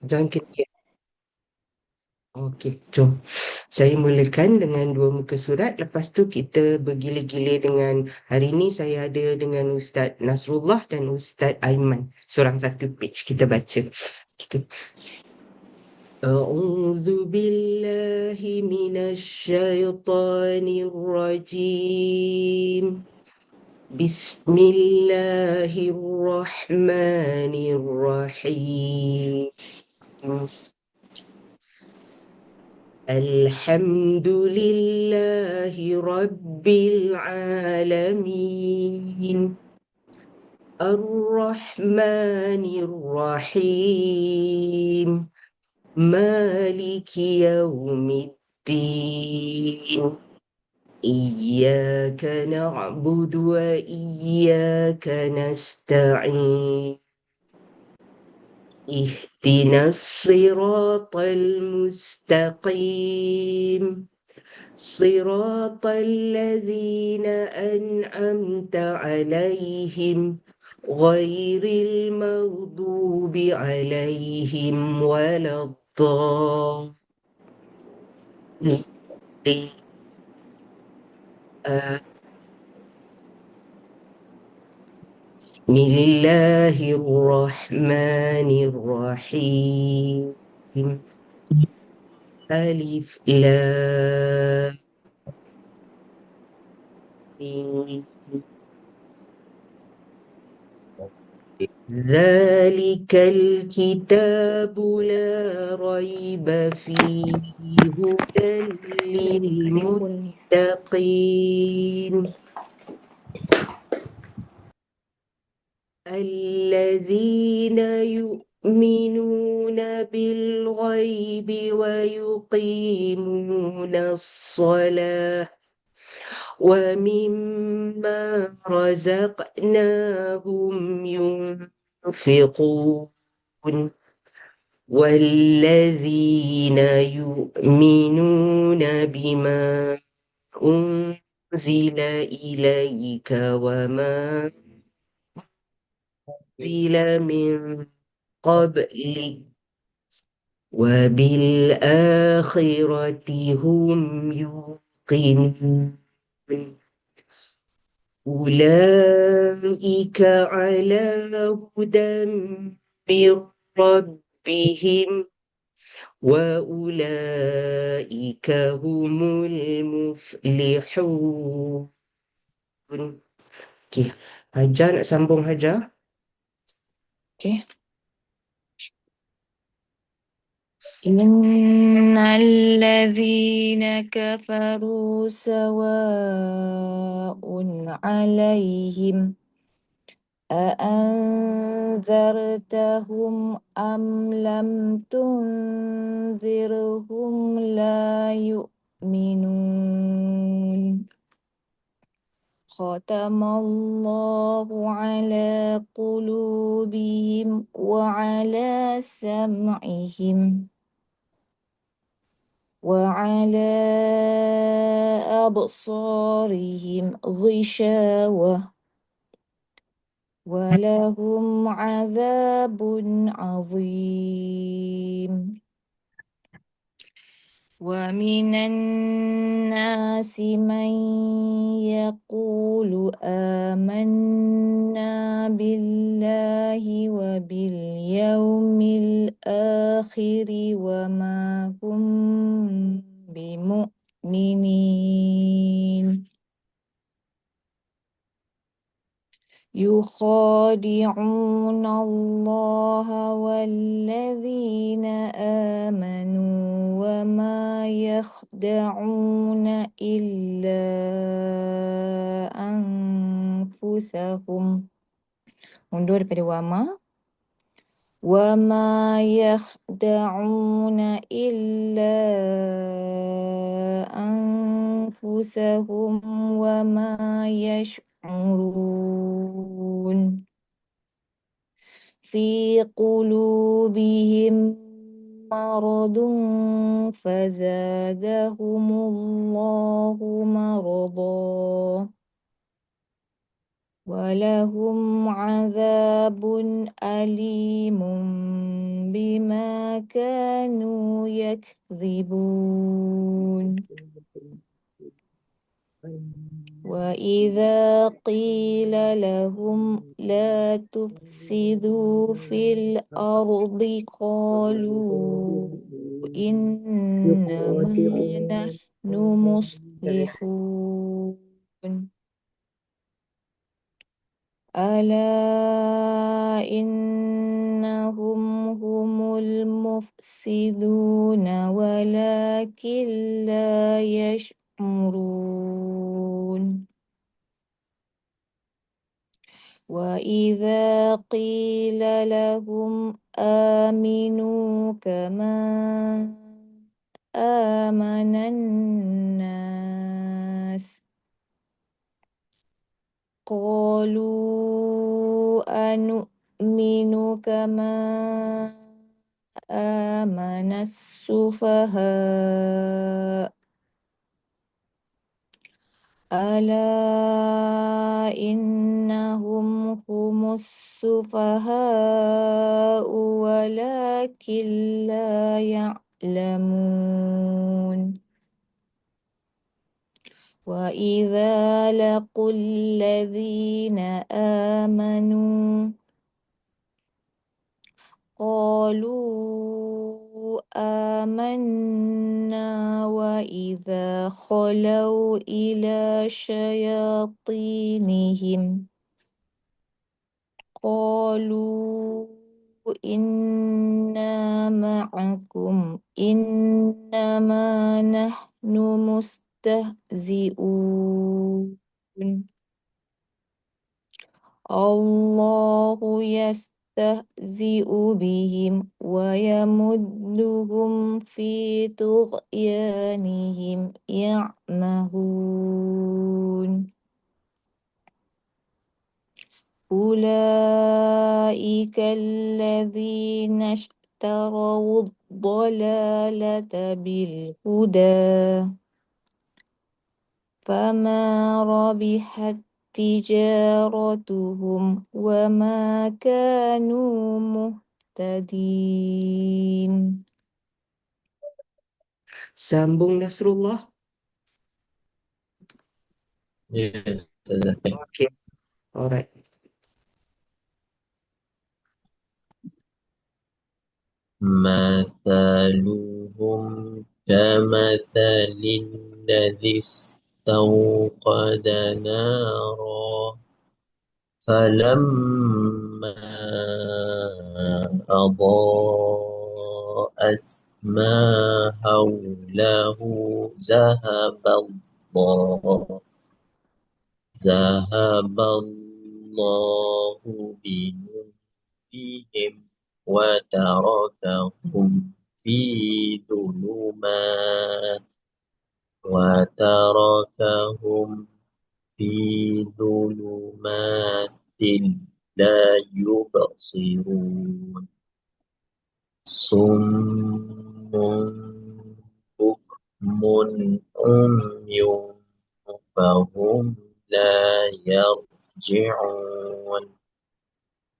Jangan ketiak. Okey, jom. Saya mulakan dengan dua muka surat. Lepas tu kita bergila-gila dengan hari ini saya ada dengan Ustaz Nasrullah dan Ustaz Aiman. Seorang satu page kita baca. Kita أعوذ بالله من الشيطان الرجيم بسم الله الرحمن الرحيم الحمد لله رب العالمين الرحمن الرحيم مالك يوم الدين إياك نعبد وإياك نستعين اهدنا الصراط المستقيم صراط الذين أنعمت عليهم غير المغضوب عليهم ولا الضالين بسم الله الرحمن الرحيم ألف لام ميم. ذلك الكتاب لا ريب فيه هدى للمتقين الذين يؤمنون بالغيب ويقيمون الصلاة ومما رزقناهم ينفقون والذين يؤمنون بما أنزل إليك وما أنزل من قبلك وبالآخرة هم يوقنون أولئك على هدى من ربهم وأولئك هم المفلحون. Okey, Hajar nak sambung Hajar? Okay. إن الذين كفروا سواء عليهم أأنذرتهم أم لم تنذرهم لا يؤمنون ختم الله على قلوبهم وعلى سمعهم وعلى أبصارهم غشاوة ولهم عذاب عظيم ومن الناس من يقول آمنا بالله وباليوم الآخر وما هم بمؤمنين يخادعون الله والذين آمنوا وما يخدعون إلا أنفسهم. Mundur daripada وما يخدعون إلا أنفسهم وما يشعرون في قلوبهم مرض فزادهم الله مرضا ولهم عذاب أليم بما كانوا يكذبون وإذا قيل لهم لا تفسدوا في الأرض قالوا إنما نحن مصلحون ألا إنهم هم المفسدون ولكن لا يشعرون وإذا قيل لهم آمنوا كما آمن الناس قالوا أنؤمن كما آمن السفهاء ألا إنهم هم السفهاء ولكن لا يعلمون وإذا لقوا الذين آمنوا قالوا آمنا وإذا خلوا إلى شياطينهم قالوا إنا معكم إنما نحن مستهزئون الله يستهزئ بهم ويمدهم في طغيانهم يعمهون أولئك الذين اشتروا الضلالة بالهدى فما ربحت تجارتهم وما كانوا مهتدين. Sambung Nasrullah. Yes, Ustazah. Okay, alright. مثلهم كمثل الذي استوقد نارا فلما أضاءت ما حوله ذهب الله بنورهم وتركهم في ظلمات لا يبصرون صم بكم عمي فهم لا يرجعون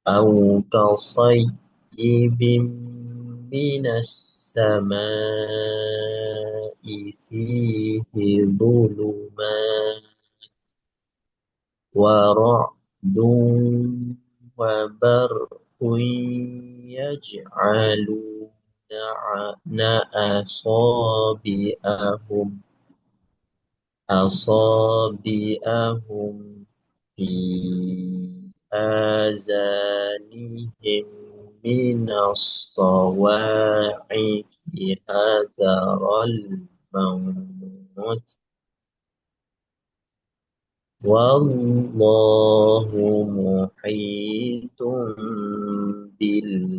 أو كصيب من السماء فيه ظلمات ورعد وبرق يجعلون أصابعهم في آذانهم من الصواعق حذر الموت والله محيط بالكافرين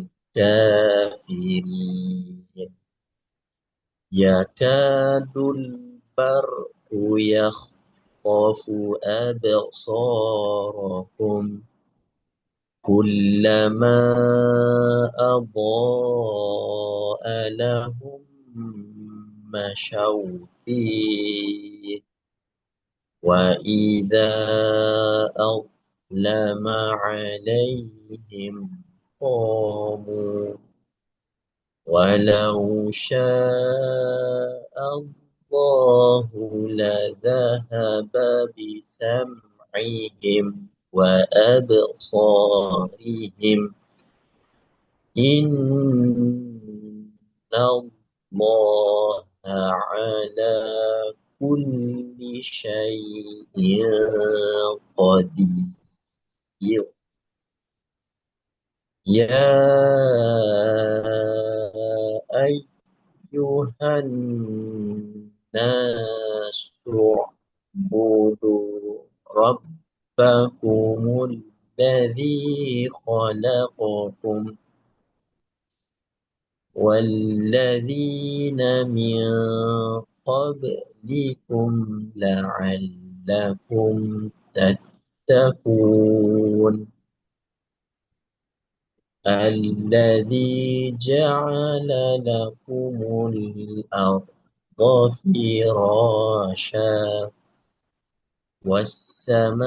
يكاد البرق يخطف أبصارهم كلما أضاء لهم مشوا فيه وإذا لما عليهم قاموا ولو شاء الله لذهب بسمعهم وأبصارهم إن الله على كل شيء قدير يا أيها الناس اعبدوا ربكم الذي خلقكم والذين من قبلكم لعلكم تتقون الذي جعل لكم الأرض فراشا والسماء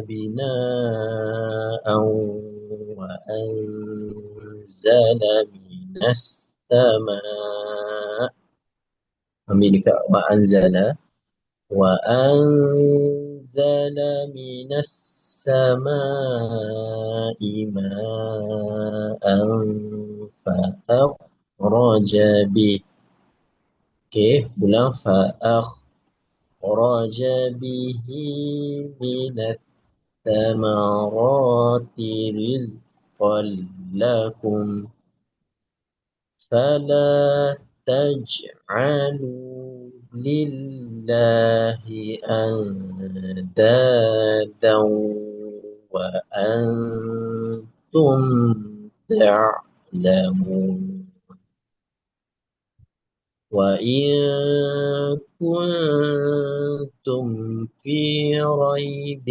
بناء وأنزل من السماء وأنزل من السماء ماء فأخرج به فأخرج به من الثمرات رزقا لكم فلا تجعلوا لله أندادا وأنتم تعلمون وإن كنتم في ريب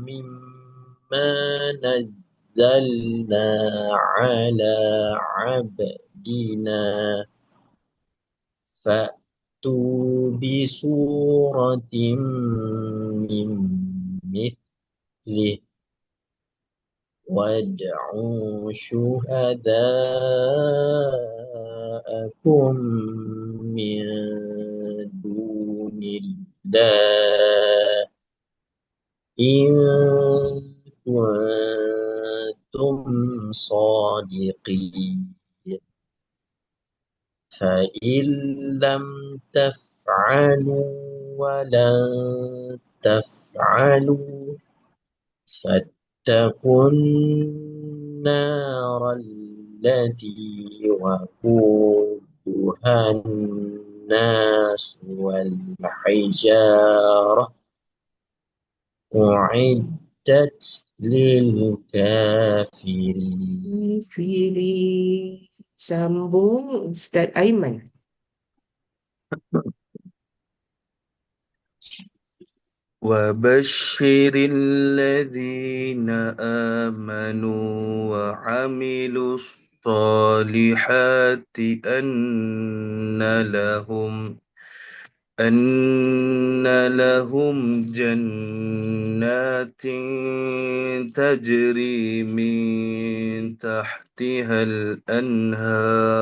مما نزلنا على عبدنا فأتوا بسورة من مثله وادعوا شهداءكم من دون الله إن كنتم صادقين فإن لم تفعلوا ولن تفعلوا فاتقوا النار التي وقودها الناس والحجارة أعدت للكافرين. Firi. Sambung Ustaz Aiman. وبشر الذين آمنوا وعملوا الصالحات أن لهم جنات تجري من تحتها الأنهار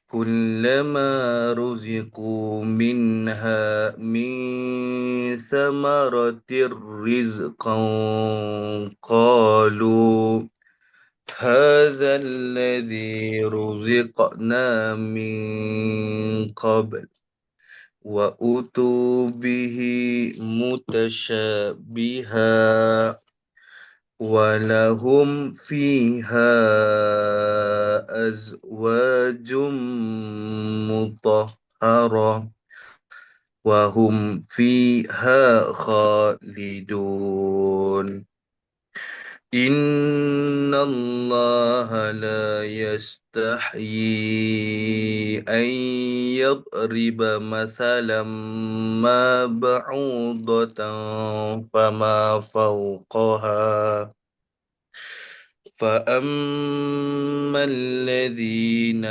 كلما رزقوا منها من ثمرة رزقا قالوا هذا الذي رزقنا من قبل وأتوا به متشابها ولهم فيها أزواج مطهرة وهم فيها خالدون إن الله لا يستحيي أن يضرب مثلا ما بعوضة فما فوقها فأما الذين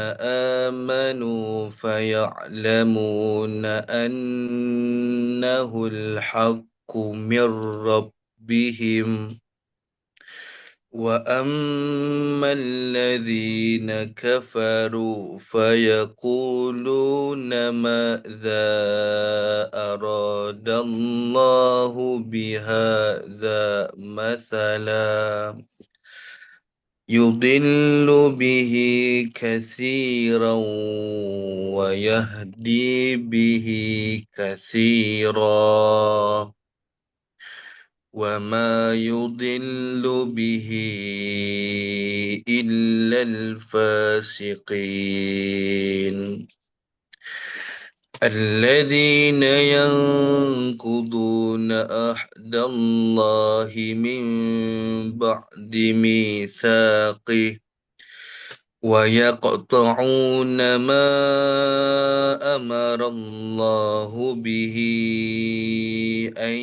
آمنوا فيعلمون أنه الحق من ربهم وأما الذين كفروا فيقولون ماذا أراد الله بهذا مثلا يضل به كثيرا ويهدي به كثيرا وما يضل به إلا الفاسقين الذين ينقضون عهد الله من بعد ميثاقه ويقطعون ما أمر الله به أن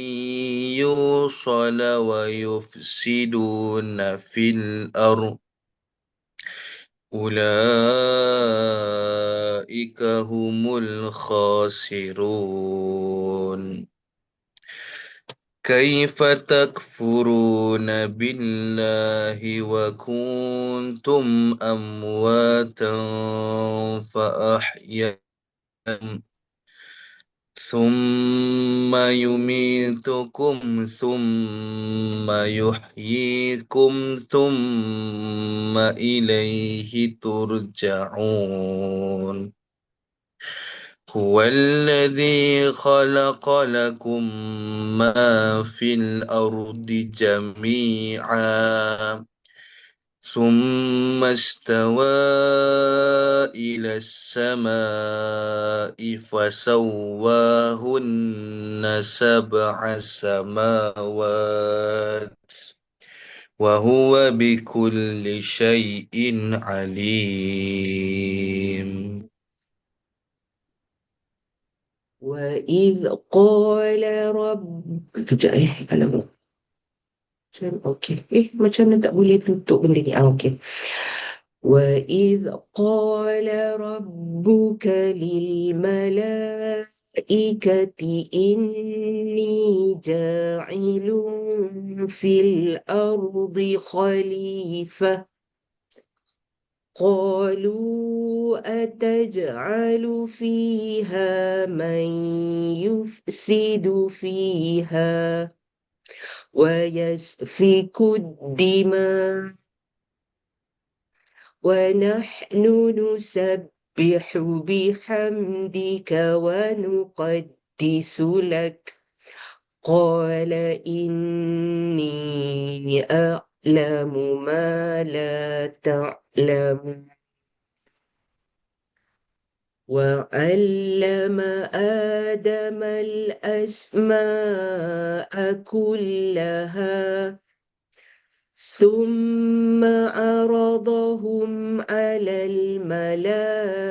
يوصل ويفسدون في الأرض أولئك هم الخاسرون كيف تكفرون بالله وكنتم أمواتا فأحياكم ثم يميتكم ثم يحييكم ثم إليه ترجعون هو الذي خلق لكم ما في الأرض جميعا ثم استوى إلى السماء فسواهن سبع سماوات وهو بكل شيء عليم وإذ قال kejap alamak. Macam mana tak boleh tutup benda ni? Okey. وإذ قال ربك للملائكة إني جاعل في الأرض خليفة قالوا أتجعل فيها من يفسد فيها ويسفك الدماء ونحن نسبح بحمدك ونقدس لك قال إني أعلم ما لا تعلم وعلم آدم الأسماء كلها ثم عرضهم على الملائكة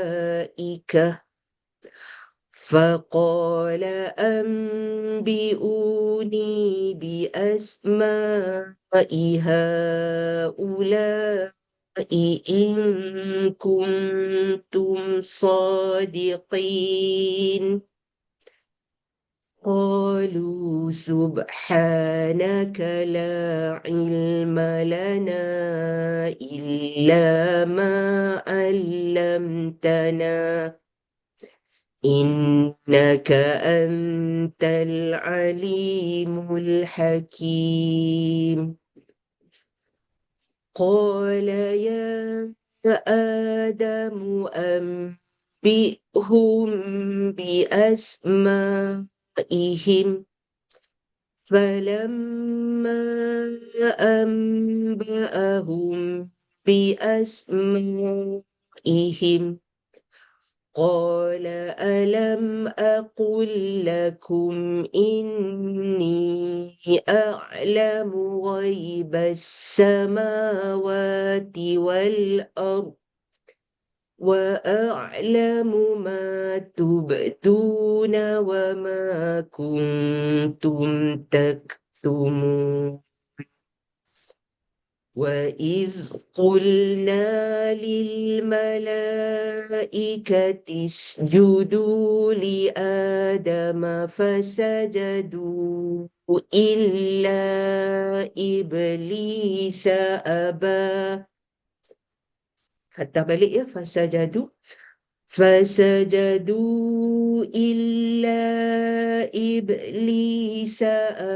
فقال أنبئوني بأسماء هؤلاء إن كنتم صادقين قالوا سبحانك لا علم لنا إلا ما علمتنا إنك أنت العليم الحكيم قال يا آدم أنبئهم بأسمائهم فلما أنبأهم بأسمائهم قال ألم أقل لكم إني أعلم غيب السماوات والأرض وأعلم ما تبدون وما كنتم تكتمون وإذ قلنا للملائكة اسجدوا لآدم فسجدوا إلا إبليس أبى. Kata balik ya, فسجدوا إلا إبليس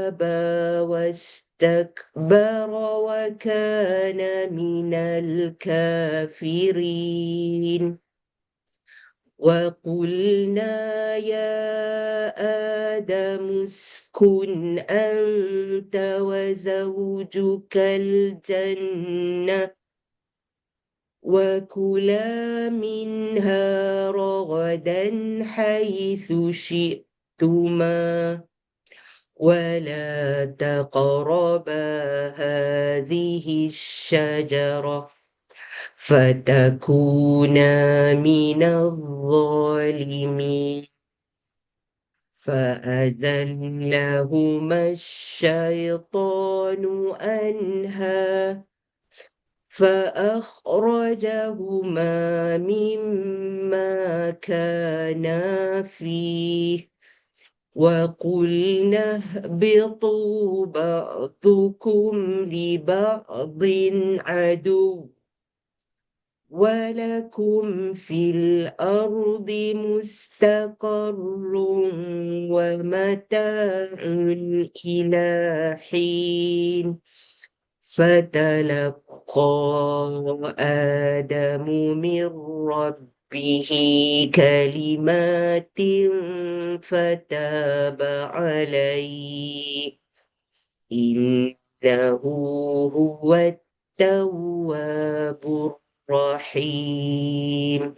أبى واستكبر وكان من الكافرين وقلنا يا آدم اسكن أنت وزوجك الجنة وكلا منها رغدا حيث شئتما ولا تقربا هذه الشجرة فتكونا من الظالمين فأذلهما الشيطان عنها فأخرجهما مما كانا فيه وقلنا اهبطوا بعضكم لبعض عدو ولكم في الأرض مستقر ومتاع إلى حين فتلقى آدم من ربه كلمات فتاب عليه إنه هو التواب الرحيم.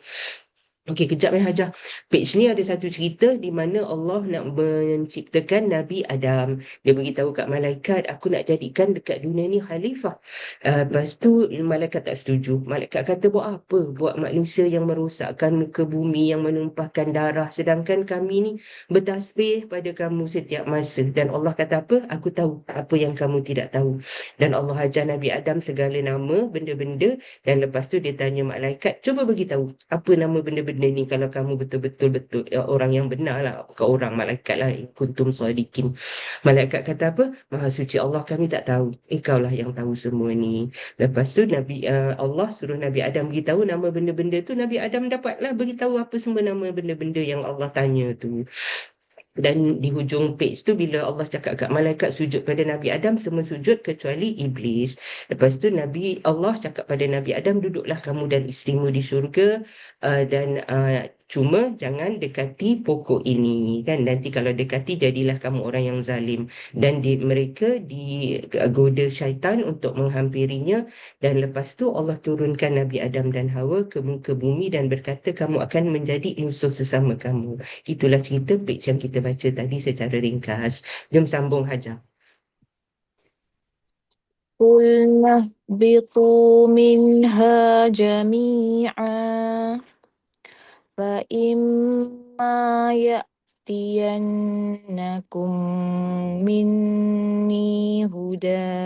Okey, kejap Hajar. Page ni ada satu cerita di mana Allah nak menciptakan Nabi Adam. Dia beritahu kat malaikat, aku nak jadikan dekat dunia ni khalifah. Lepas tu malaikat tak setuju. Malaikat kata, buat apa? Buat manusia yang merosakkan muka bumi, yang menumpahkan darah. Sedangkan kami ni bertasbih pada kamu setiap masa. Dan Allah kata apa? Aku tahu apa yang kamu tidak tahu. Dan Allah ajar Nabi Adam segala nama, benda-benda. Dan lepas tu dia tanya malaikat, cuba beritahu apa nama benda-benda ni kalau kamu betul-betul orang yang benar lah. Bukan orang, malaikat lah. In kuntum sadiqin. Malaikat kata apa? Maha suci Allah, kami tak tahu. Engkau lah yang tahu semua ni. Lepas tu Allah suruh Nabi Adam beritahu nama benda-benda tu. Nabi Adam dapatlah beritahu apa semua nama benda-benda yang Allah tanya tu. Dan di hujung page tu bila Allah cakap kat malaikat sujud pada Nabi Adam, semua sujud kecuali iblis. Lepas tu Allah cakap pada Nabi Adam, duduklah kamu dan isterimu di syurga dan cuma jangan dekati pokok ini kan, nanti kalau dekati jadilah kamu orang yang zalim. Dan mereka digoda syaitan untuk menghampirinya, dan lepas tu Allah turunkan Nabi Adam dan Hawa ke muka bumi dan berkata, kamu akan menjadi musuh sesama kamu. Itulah cerita page yang kita baca tadi secara ringkas. Jom sambung Hajar. قلنا اهبطوا منها جميعا فإما يأتينكم مني هدى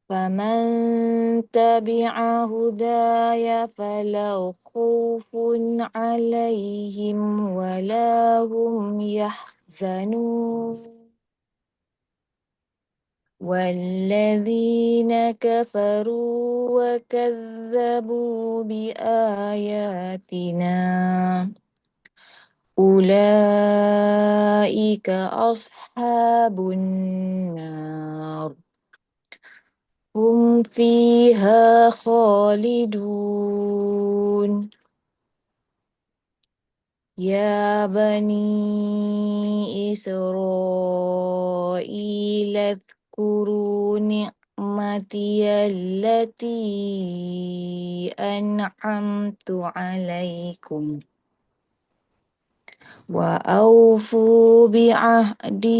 فمن تبع هداي فلا خوف عليهم ولا هم يحزنون والذين كفروا وكذبوا بآياتنا أولئك أصحاب النار هم فيها خالدون يا بني إسرائيل اذكروا نعمتي التي أنعمت عليكم وأوفوا بعهدي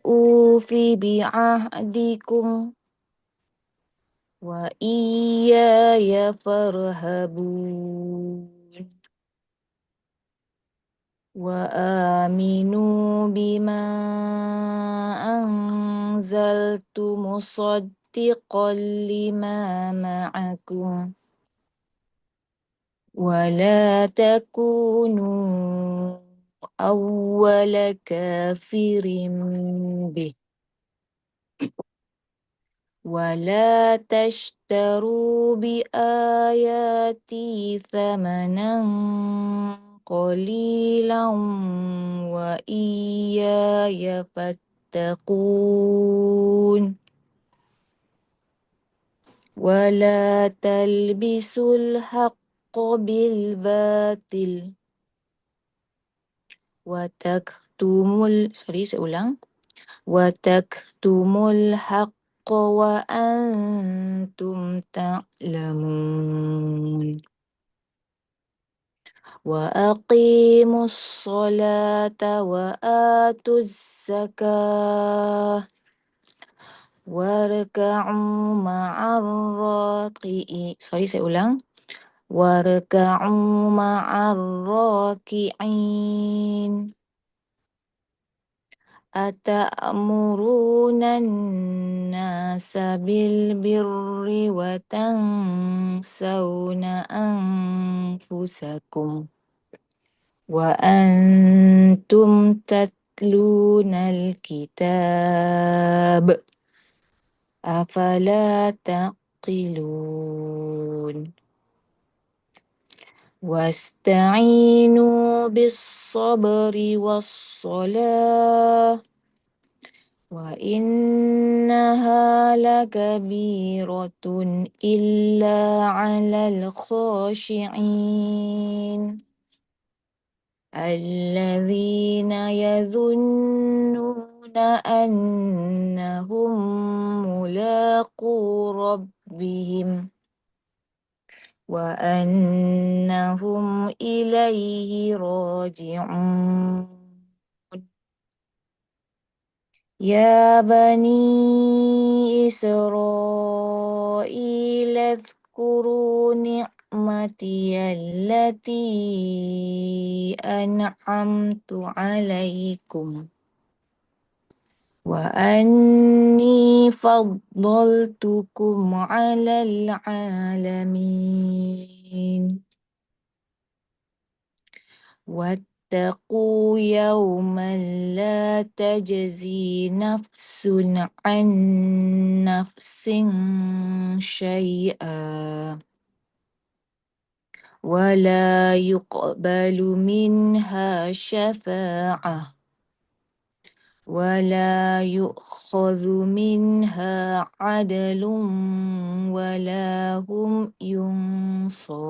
أوف بعهدكم وإياي فارهبون وآمنوا بما أنزلت مصدقا لما معكم ولا تكونوا أول كافر به ولا تشتروا بآياتي ثمنا قليلا وإياي فاتقون ولا تلبسوا الحق بالباطل وتكتموا الحق وأنتم تعلمون وأقيموا الصلاة وآتوا الزكاة واركعوا مع الراكعين واركعوا مع الراكعين أتأمرون الناس بالبر وتنسون أنفسكم وأنتم تتلون الكتاب أفلا تعقلون واستعينوا بالصبر والصلاة وإنها لكبيرة إلا على الخاشعين الذين يظنون أنهم ملاقو ربهم وأنهم إليه راجعون يا بني إسرائيل اذكروا نعمتي التي أنعمت عليكم وأني فضلتكم على العالمين واتقوا يوما لا تجزي نفس عن نفس شيئا ولا يقبل منها شفاعة ولا يؤخذ منها عدل ولا هم ينصرون.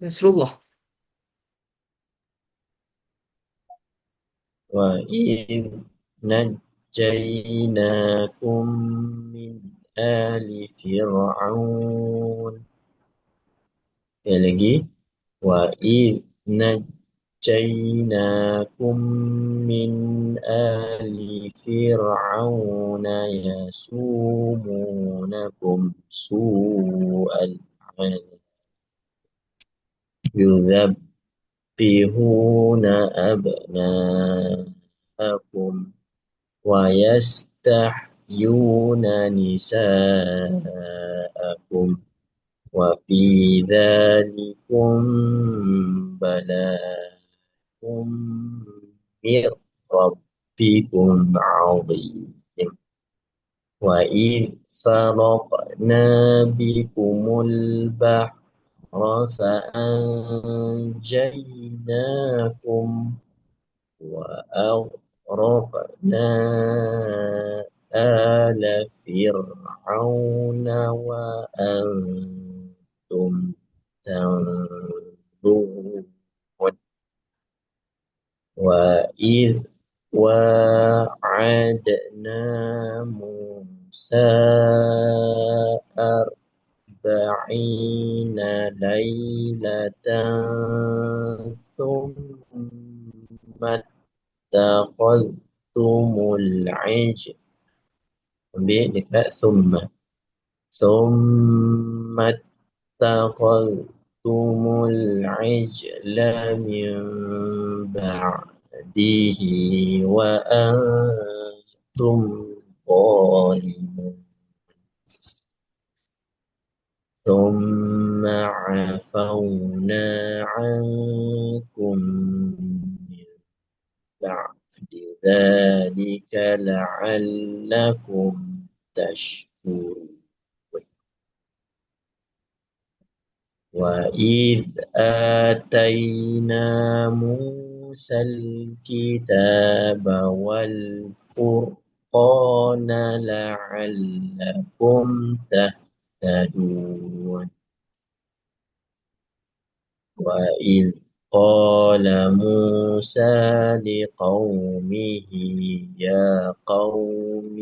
Nasrullah. وإذ نجيناكم من آل فرعون. Sekali lagi. وإذ نجيناكم من آل فرعون يسومونكم سوء العذاب يذبحون أبناءكم ويستحيون نساءكم وفي ذلكم بلاء من ربكم عظيم وإذ فرقنا بكم البحر فأنجيناكم وأغرقنا آل فرعون وأنتم تنظرون وإذ واعدنا موسى 40 ليلة ثم اتخذتم العجل ثم اتخذتم العجل من بعده وأنتم ظالمون ثم عفونا عنكم من بعد ذلك لعلكم تشكرون وإذ آتينا موسى الكتاب والفرقان لعلكم تهتدون وإذ قال موسى لقومه يا قوم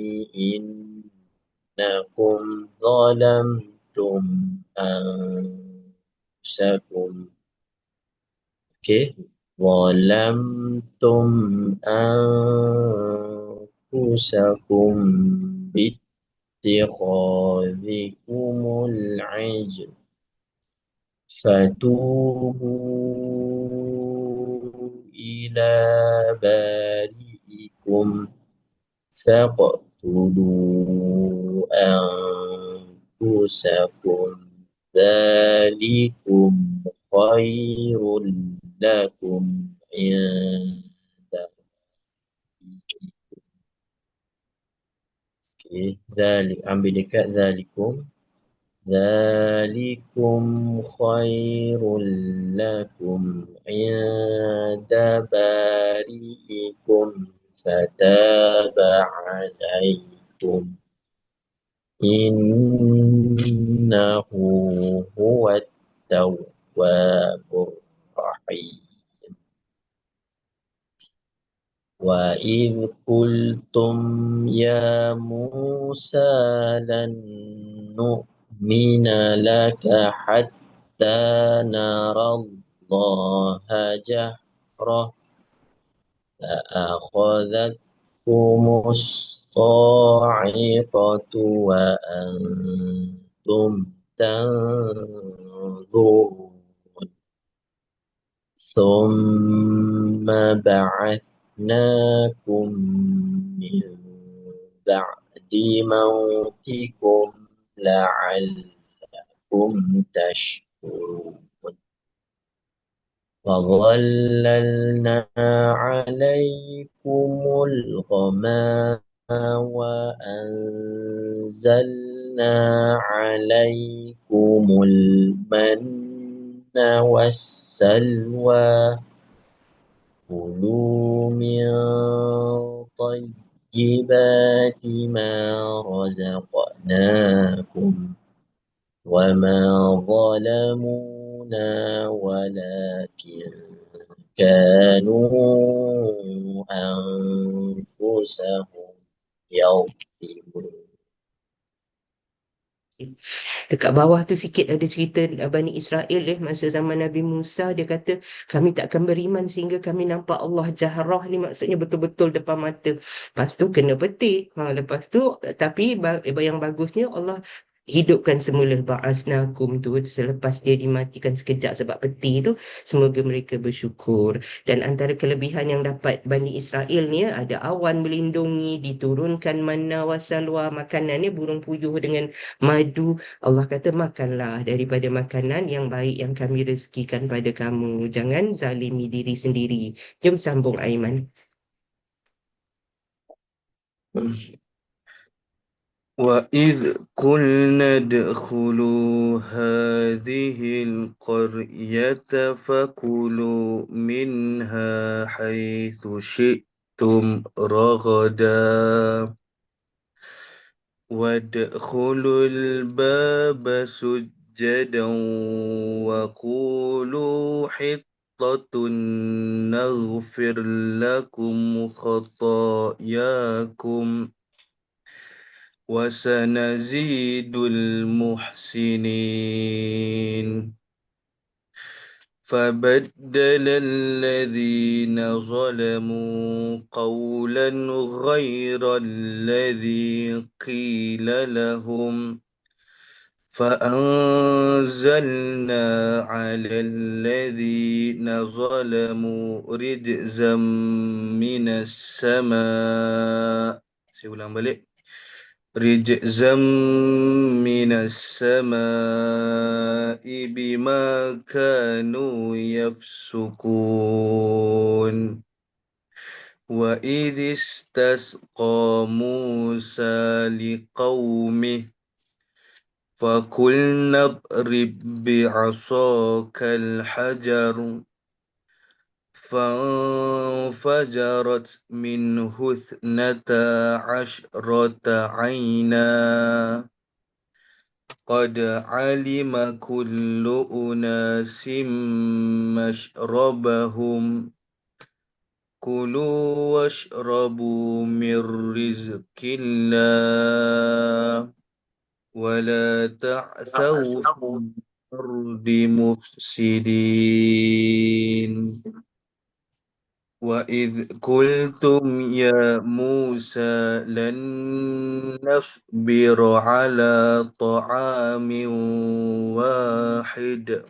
إنكم ظلمتم أنفسكم ظلمتم أنفسكم باتخاذكم العجل فتوبوا إلى بارئكم فاقتلوا أنفسكم ذلكم خير لكم عند ذلك ambil dekat ذلكم خير لكم عند بارئكم فتاب عليكم إنه هو التواب الرحيم وإذ قلتم يا موسى لن نؤمن لك حتى نرى الله جهرة فأخذتكم الصاعقة وأنتم تنظرون ثم بعثناكم من بعد موتكم لعلكم تشكرون وظللنا عليكم الغمام وأنزلنا عليكم المن والسلوى كلوا من طيبات ما رزقناكم وما ظلمونا ولكن كانوا أنفسهم يظلمون. Dekat bawah tu sikit ada cerita Bani Israel masa zaman Nabi Musa, dia kata kami tak akan beriman sehingga kami nampak Allah jahrah, ni maksudnya betul-betul depan mata. Lepas tu kena petik. Lepas tu tapi yang bagusnya Allah hidupkan semula ba'asnakum tu selepas dia dimatikan sekejap sebab peti tu. Semoga mereka bersyukur. Dan antara kelebihan yang dapat Bani Israel ni ada awan melindungi, diturunkan manna wasalwa, makanannya burung puyuh dengan madu. Allah kata makanlah daripada makanan yang baik yang kami rezekikan pada kamu. Jangan zalimi diri sendiri. Jom sambung Aiman. وإذ قلنا ادخلوا هذه القرية فكلوا منها حيث شئتم رغدا وادخلوا الباب سجدا وقولوا حطة نغفر لكم خطاياكم وسنزيد المحسنين فبدل الذين ظلموا قولا غير الذي قيل لهم فأنزلنا على الذين ظلموا رجزا من السماء. Saya ulang balik. رجزا من السماء بما كانوا يفسقون وإذ استسقى موسى لقومه فقلنا اضرب بعصاك الحجر فانفجرت منه 12 عينا قد علم كل أناس مشربهم كلوا واشربوا من رزق الله ولا تعثوا في الأرض مفسدين وإذ قلتم يا موسى لن نصبر على طعام واحد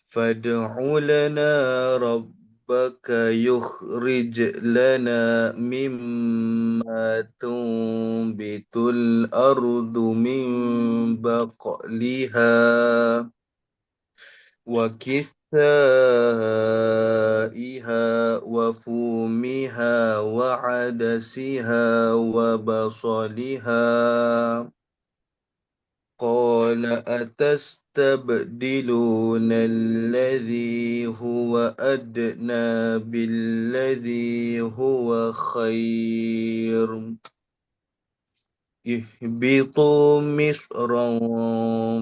فادع لنا ربك يخرج لنا مما تنبت الأرض من بقلها وكثائها وفومها وعدسها وبصلها قال أتستبدلون الذي هو أدنى بالذي هو خير اهبطوا مصرا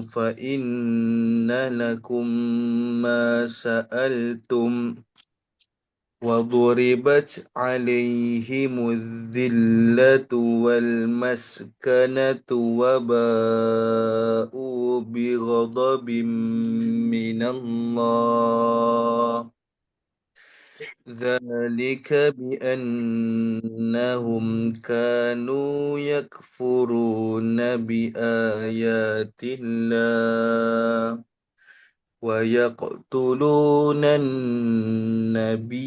فإن لكم ما سألتم وضربت عليهم الذلة والمسكنة وباءوا بغضب من الله ذلك بأنهم كانوا يكفرون بآيات الله ويقتلون النبيين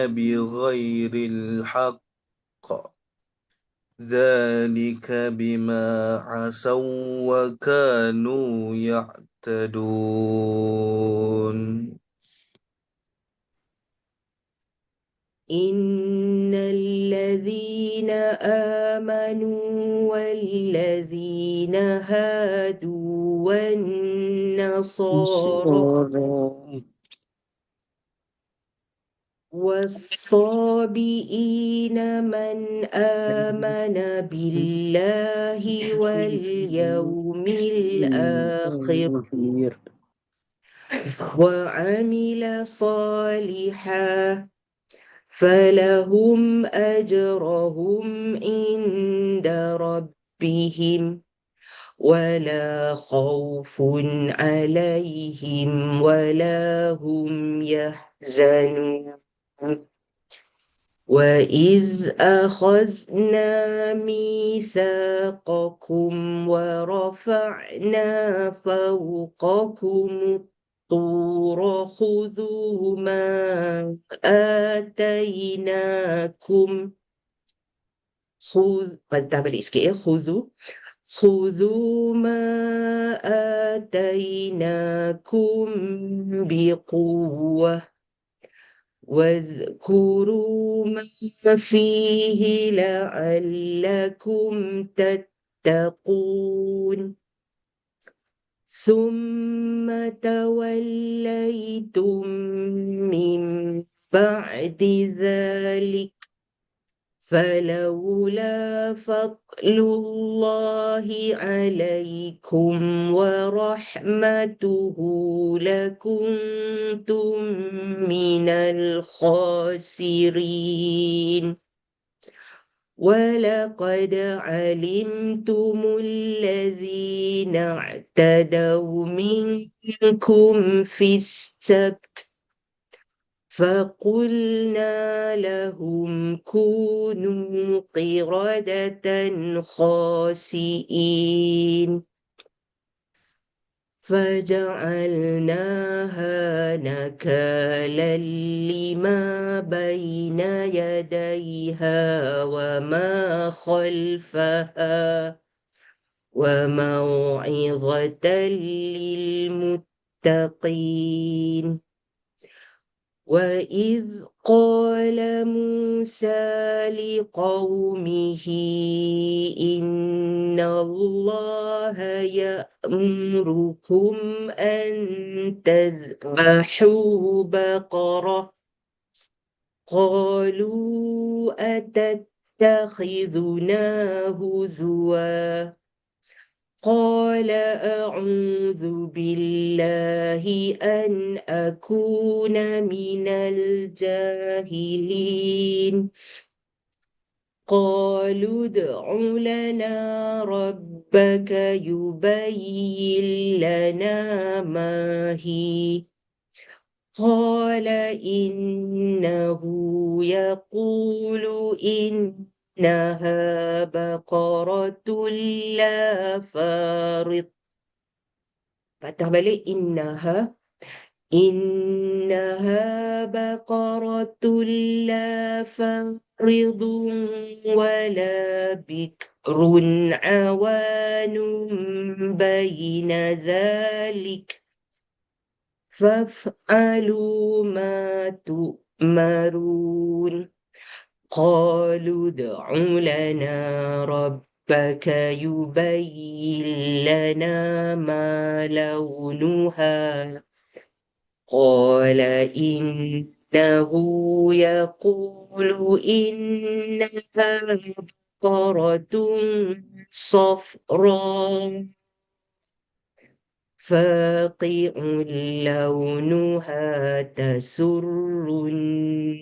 بغير الحق ذلك بما عصوا وكانوا يعتدون إن الذين آمنوا والذين هادوا والنصارى والصابئين من آمن بالله واليوم الآخر وعمل صالحا فلهم أجرهم عند ربهم ولا خوف عليهم ولا هم يحزنون وإذ أخذنا ميثاقكم ورفعنا فوقكم الطور خذوا ما آتيناكم خذوا ما آتيناكم بقوة واذكروا ما فيه لعلكم تتقون ثم توليتم من بعد ذلك فلولا فضل الله عليكم ورحمته لكنتم من الخاسرين ولقد علمتم الذين اعتدوا منكم في السبت فقلنا لهم كونوا قردة خاسئين فجعلناها نكالا لما بين يديها وما خلفها وموعظة للمتقين. وإذ قال موسى لقومه إن الله يأمركم أن تذبحوا بقرة قالوا أتتخذنا هزوا قال أعوذ بالله أن أكون من الجاهلين. قالوا ادع لنا ربك يبين لنا ما هي قال إنه يقول إنها بقرة لا فارض. Patah balik إنها بقرة لا فارض ولا بكر عوان بين ذلك فافعلوا ما تؤمرون. قالوا ادع لنا ربك يبين لنا ما لونها قال إنه يقول إنها بقرة صفراء فاقع لونها تسر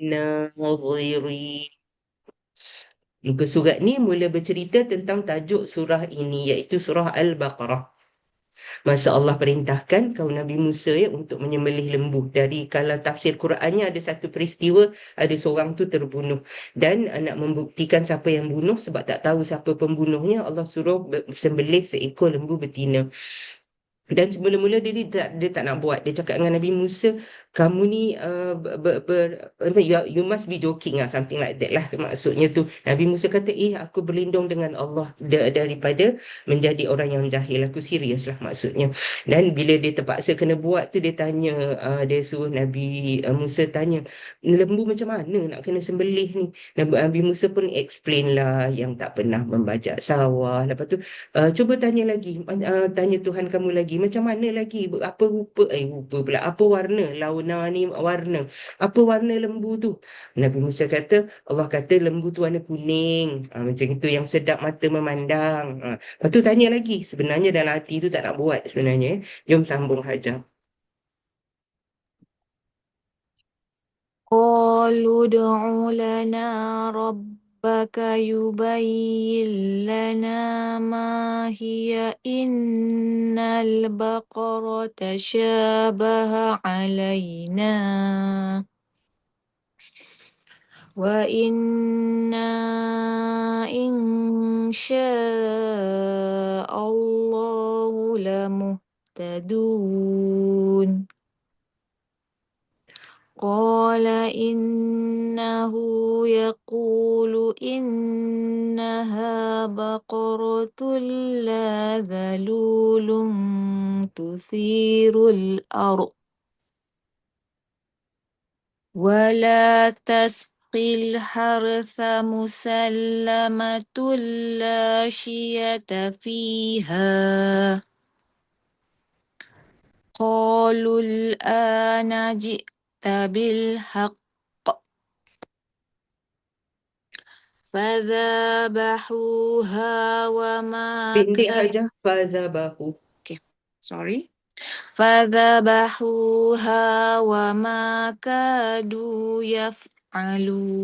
الناظرين. Muka surat ni mula bercerita tentang tajuk surah ini, iaitu surah Al-Baqarah. Masa Allah perintahkan kaum Nabi Musa untuk menyembelih lembu. Dari kalau tafsir Qurannya ada satu peristiwa, ada seorang tu terbunuh. Dan nak membuktikan siapa yang bunuh, sebab tak tahu siapa pembunuhnya, Allah suruh sembelih seekor lembu betina. Dan semula-mula dia tak nak buat. Dia cakap dengan Nabi Musa, kamu ni you must be joking lah, something like that lah maksudnya tu. Nabi Musa kata, aku berlindung dengan Allah daripada menjadi orang yang jahil. Aku serius lah maksudnya. Dan bila dia terpaksa kena buat tu, dia tanya, dia suruh Nabi Musa tanya, lembu macam mana nak kena sembelih ni? Nabi Musa pun explain lah yang tak pernah membajak sawah. Lepas tu cuba tanya lagi, tanya Tuhan kamu lagi, macam mana lagi, apa rupa pula, apa warna, launa ni warna, apa warna lembu tu? Nabi Musa kata, Allah kata lembu tu warna kuning, macam itu yang sedap mata memandang. Lepas tu tanya lagi, sebenarnya dalam hati tu tak nak buat sebenarnya. Jom sambung Hajar. قالوا ادع لنا ربك يبين لنا ما هي إن البقرة شابه علينا وإنا إن شاء الله لمهتدون. قال إنه يقول إنها بقرة لا ذلول تثير الأرض ولا تسقي الحرث مسلمة لا شية فيها. قالوا الآن جئت بالحق فذبحوها وما Pendek Hajar, fazabahu. فذبحوها وما كادوا يفعلون.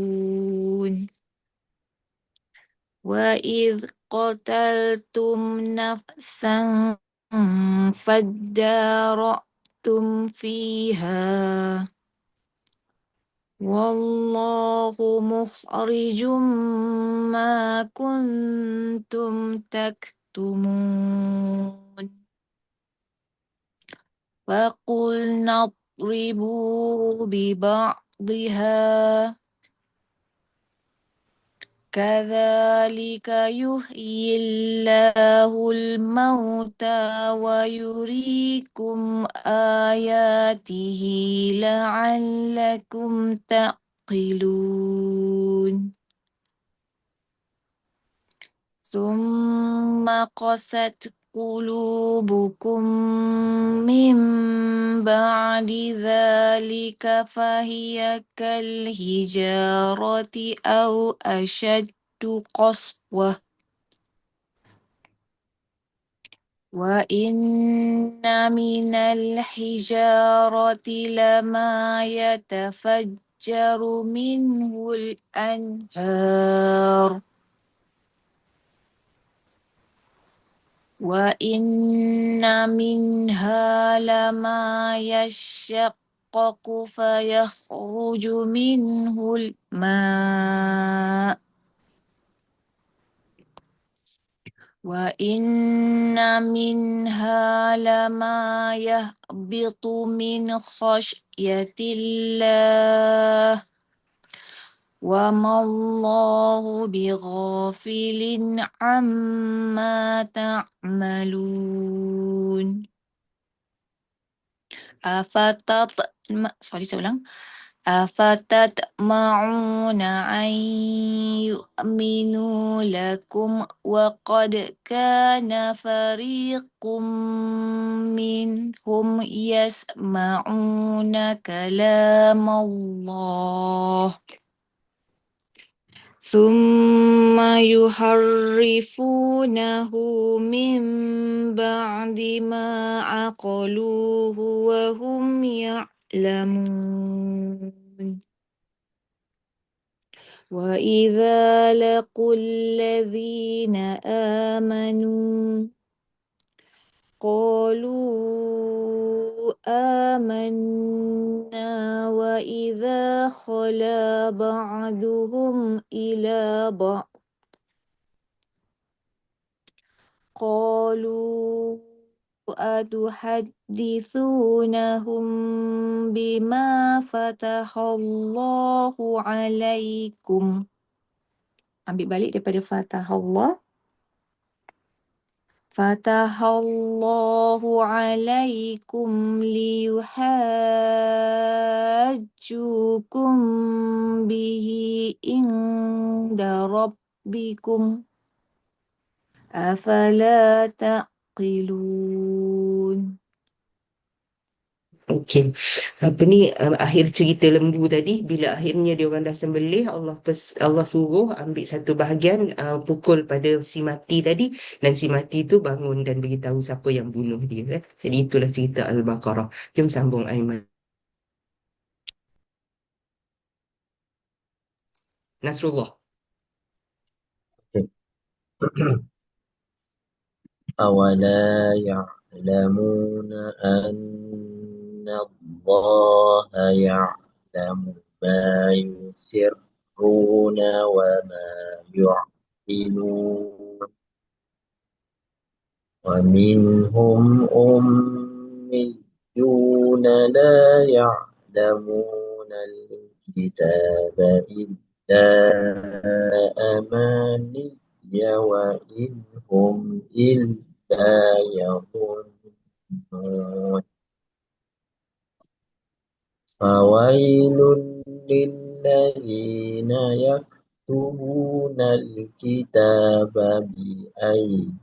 وإذ قتلتم نفسا فادارأتم فيها والله مخرج ما كنتم تكتمون. فقلنا اضربوا ببعضها كذلك يحيي الله الموتى ويريكم آياته لعلكم تعقلون ثم قست قلوبكم من بعد ذلك فهي كالحجارة أو أشد قسوة وإن من الحجارة لما يتفجر منه الأنهار وإن منها لما يشقق فيخرج منه الماء وإن منها لما يهبط من خشية الله وما الله بغافل عما تعملون أفتطمعون أن يؤمنوا لكم وقد كان فريق منهم يسمعون كلام الله ثم يحرفونه من بعد ما عقلوه وهم يعلمون وإذا لقوا الذين آمنوا قالوا آمنا وإذا خلا بعضهم إلى بعض قالوا أتحدثونهم بما فتح الله عليكم. Ambil balik daripada fatah Allah. فتح الله عليكم ليحاجوكم به عند ربكم أفلا تعقلون. Okey. Apa ni akhir cerita lembu tadi, bila akhirnya dia orang dah sembelih, Allah suruh ambil satu bahagian, pukul pada si mati tadi, dan si mati itu bangun dan beritahu siapa yang bunuh dia. Jadi itulah cerita Al-Baqarah. Jom sambung Aiman. Nasrullah. أولا يعلمون أن الله يعلم ما يسرون وما يعلنون ومنهم أميون لا يعلمون الكتاب إلا أماني وإن هم إلا يظنون فويل للذين يكتبون الكتاب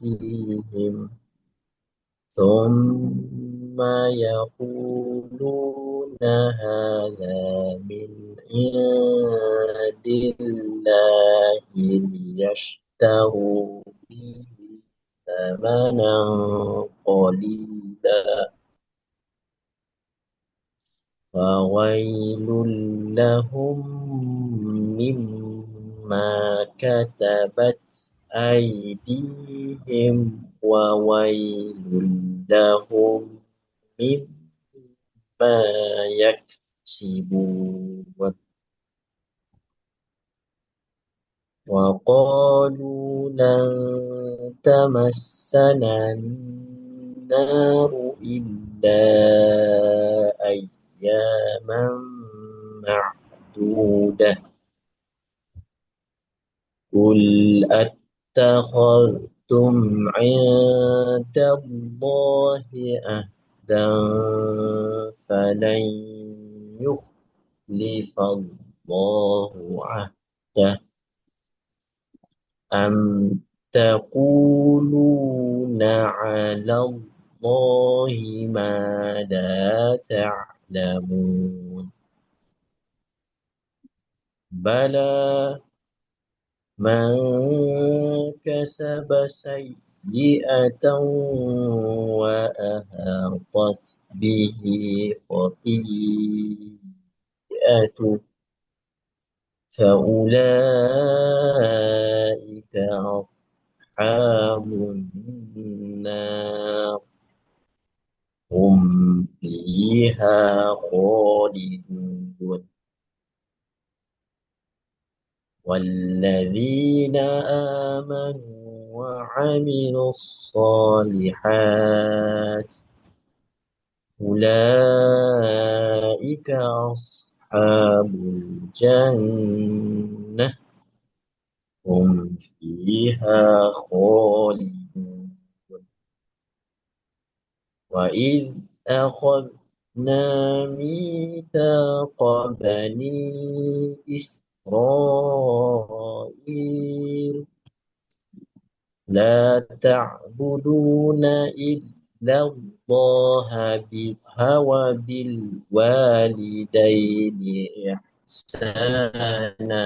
بأيديهم ثم يقولون هذا من عند الله ليشتروا به ثمنا قليلا فويل لهم مما كتبت أيديهم وويل لهم مما يكسبون وقالوا لن تمسنا النار إلا أياما معدودة قل أتخذتم عند الله أهدا فلن يخلف الله عهده أم تقولون على الله ما لا تعلمون بلى من كسب سيئة وأحاطت به خطيئته فأولئك أصحاب النار هم فيها خالدون والذين آمنوا وعملوا الصالحات أولئك أصحاب الجنة هم فيها خالدون وإذ أخذنا ميثاق بني إسرائيل لا تعبدون إلا الله وبالوالدين إحسانا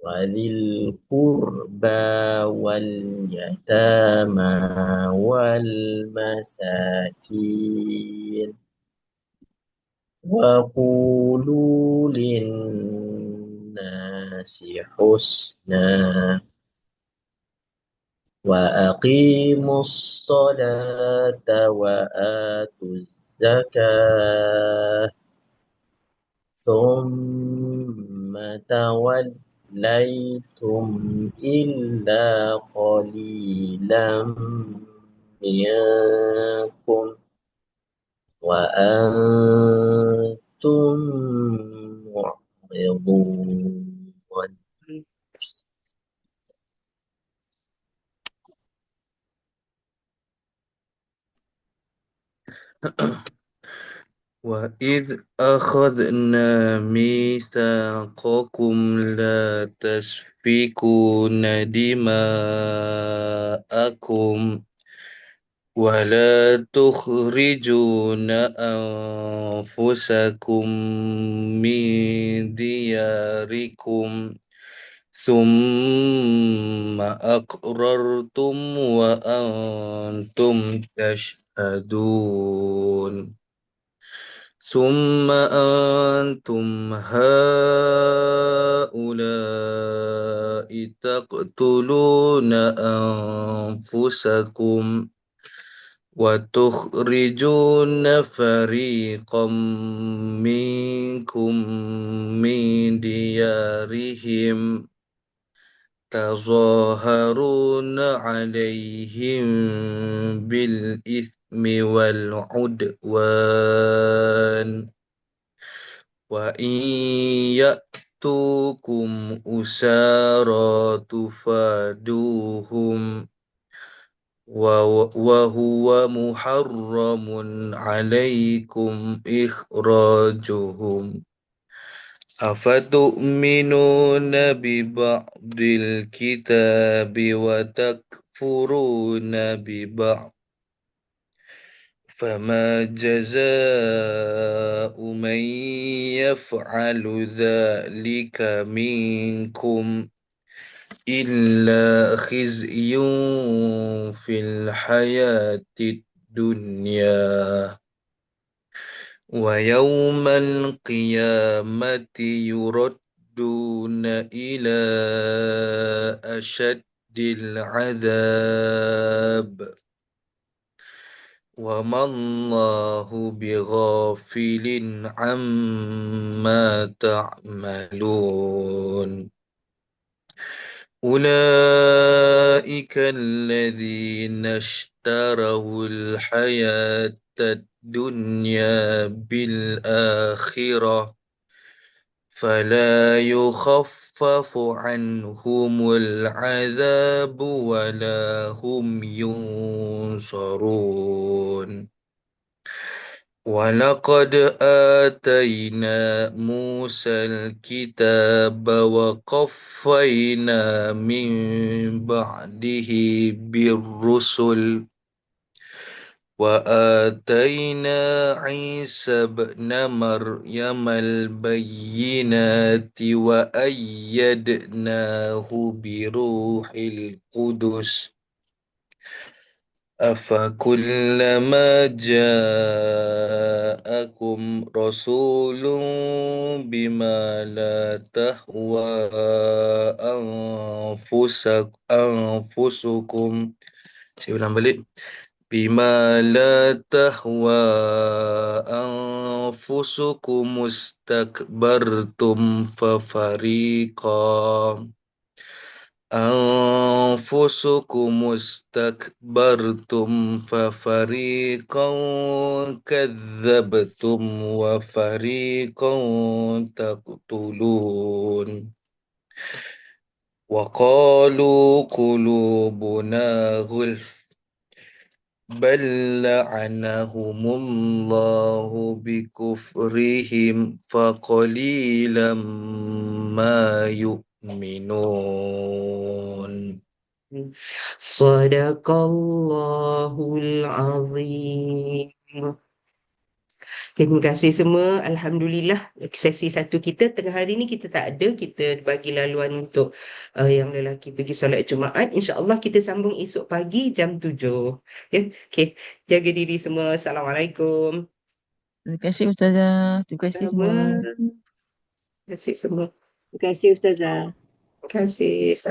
وذي القربى واليتامى والمساكين وقولوا للناس حسنا وأقيموا الصلاة وآتوا الزكاة ثم توليتم إلا قليلا منكم وأنتم معرضون وإذ أخذنا ميثاقكم لا تسفكون دماءكم ولا تخرجون أنفسكم من دياركم ثم أقررتم وأنتم تشهدون ثم أنتم هؤلاء تقتلون أنفسكم وتخرجون فريقا منكم من ديارهم تظاهرون عليهم بالإثم والعدوان وإن يأتوكم أسارى تفادوهم وهو محرم عليكم إخراجهم أفتؤمنون ببعض الكتاب وتكفرون ببعض فما جزاء من يفعل ذلك منكم إلا خزي في الحياة الدنيا ويوم القيامة يردون إلى أشد العذاب وما الله بغافل عما تعملون أولئك أولئك الذين اشتروا الحياة الدنيا بالآخرة فلا يخفف عنهم العذاب ولا هم ينصرون ولقد آتينا موسى الكتاب وقفينا من بعده بالرسل وآتينا عيسى ابن مريم البينات وأيدناه بروح القدس أفكلما جاءكم رسول بما لا تهوى أنفسكم saya ulang balik بما لا تهوى أنفسكم استكبرتم ففريقا كذبتم وفريقا تقتلون وقالوا قلوبنا غلف بل لعنهم الله بكفرهم فقليلا ما يؤمنون. Sadaqallahul Azim. Terima kasih semua. Alhamdulillah, sesi satu kita tengah hari ni kita tak ada. Kita bagi laluan untuk yang lelaki pergi solat Jumaat. InsyaAllah kita sambung esok pagi jam 7. Ya, okay. Jaga diri semua. Assalamualaikum. Terima kasih Ustazah. Terima kasih Sama. semua. Terima kasih semua. Terima kasih Ustazah. Terima kasih.